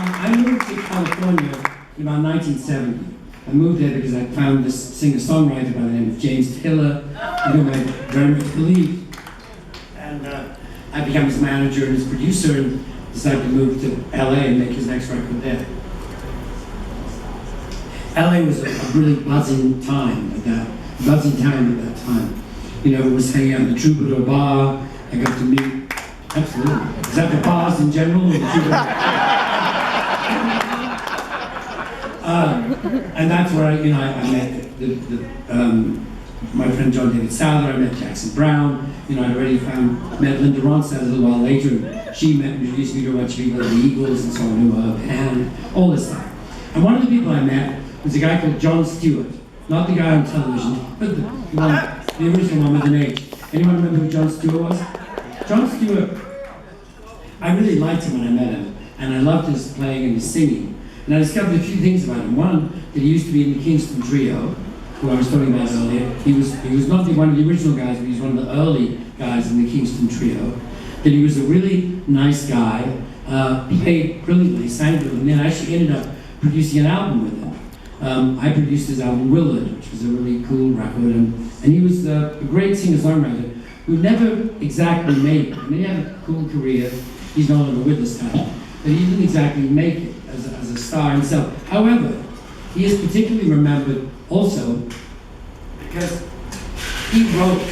I moved to California in about 1970. I moved there because I found this singer-songwriter by the name of James Taylor, whom I very much believed. And I became his manager and his producer and decided to move to LA and make his next record there. LA was a really buzzing time at that time. You know, it was hanging out in the Troubadour Bar. I got to meet, absolutely. Is that the bars in general? Or the Troubadour? And that's where I met my friend John David Souther. I met Jackson Brown. You know, I'd already met Linda Ronstadt a little while later. And she introduced me to a bunch of people like the Eagles, and so I knew her band, all this stuff. And one of the people I met was a guy called Jon Stewart. Not the guy on television, but the original one with an H. Anyone remember who Jon Stewart was? Jon Stewart, I really liked him when I met him, and I loved his playing and his singing. And I discovered a few things about him. One, that he used to be in the Kingston Trio, who I was talking about earlier. He was not one of the original guys, but he was one of the early guys in the Kingston Trio. That he was a really nice guy, played brilliantly, sang brilliantly, and I actually ended up producing an album with him. I produced his album Willard, which was a really cool record, and he was a great singer-songwriter who never exactly made it. I mean, he had a cool career. He's no longer with us now, but he didn't exactly make it as a star himself. However, he is particularly remembered also because he wrote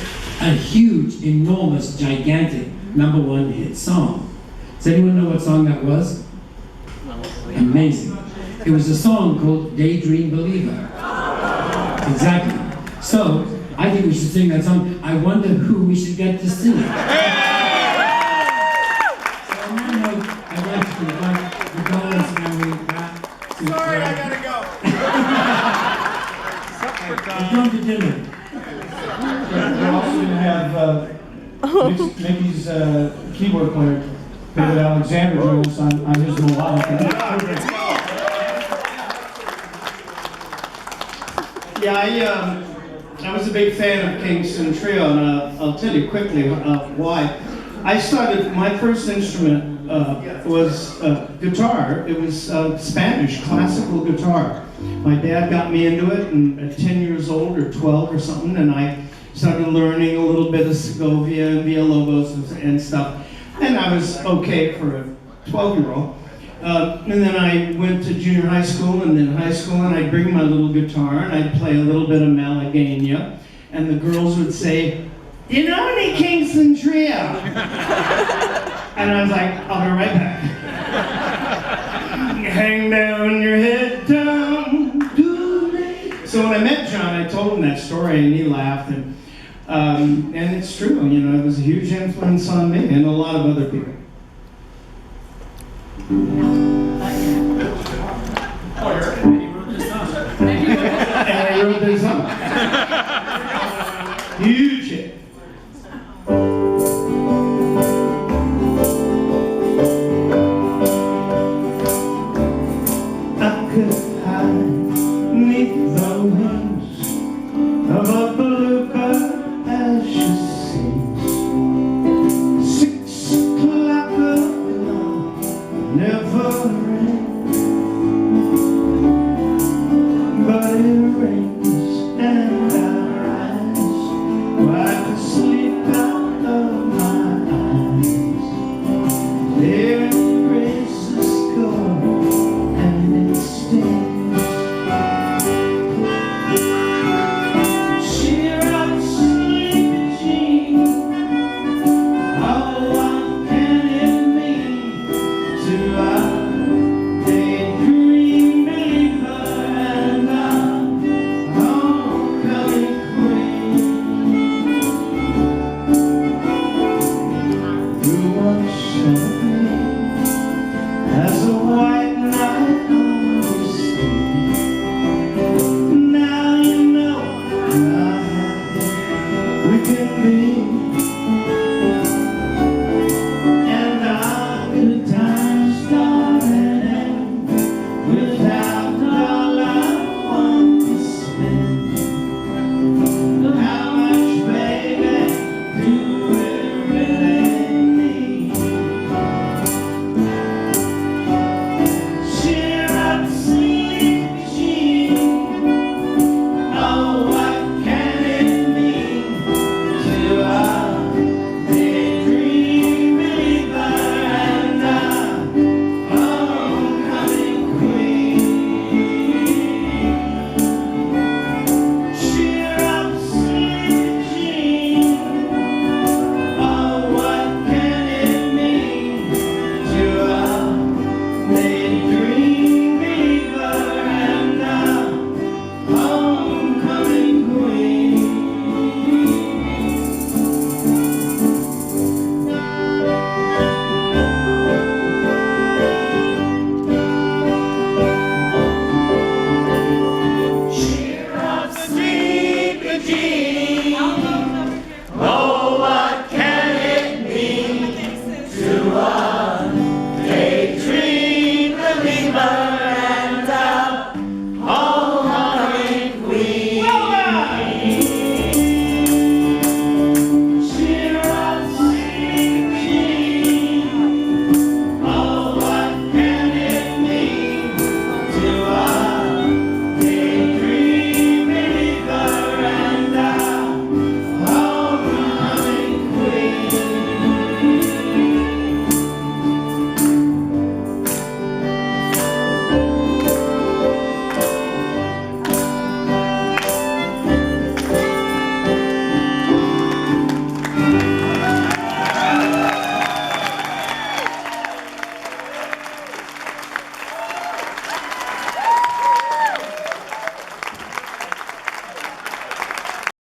a huge, enormous, gigantic #1 hit song. Does anyone know what song that was? Amazing. It was a song called Daydream Believer. Exactly. So, I think we should sing that song. I wonder who we should get to sing it. So on that note, I'd like to invite the Dolenz family back to... Sorry, I gotta go. Come to dinner. We're also going to have Micky's keyboard player, David Alexander, join us on his melodic. Yeah, I was a big fan of Kingston Trio, and I'll tell you quickly why. I started, my first instrument was guitar. It was Spanish, classical guitar. My dad got me into it at 10 years old or 12 or something, and I started learning a little bit of Segovia and Villalobos and stuff. And I was okay for a 12-year-old. And then I went to junior high school and then high school, and I'd bring my little guitar and I'd play a little bit of Malagueña, and the girls would say, "You know any Kingston Trio?" And I was like, "I'll be right back." Hang down your head down. So when I met John, I told him that story and he laughed, and it's true, you know, it was a huge influence on me and a lot of other people. And I wrote this song. Huge hit. I could hide neath the wings of a bluebird as you see. 6 o'clock alarm never rings, but it rings and I rise, wipe the sleep out of my eyes. There it races go and it stings. Cheer up, sleepy Jean. Oh, what can it mean to a daydream believer and a homecoming queen? Who once showed me as a white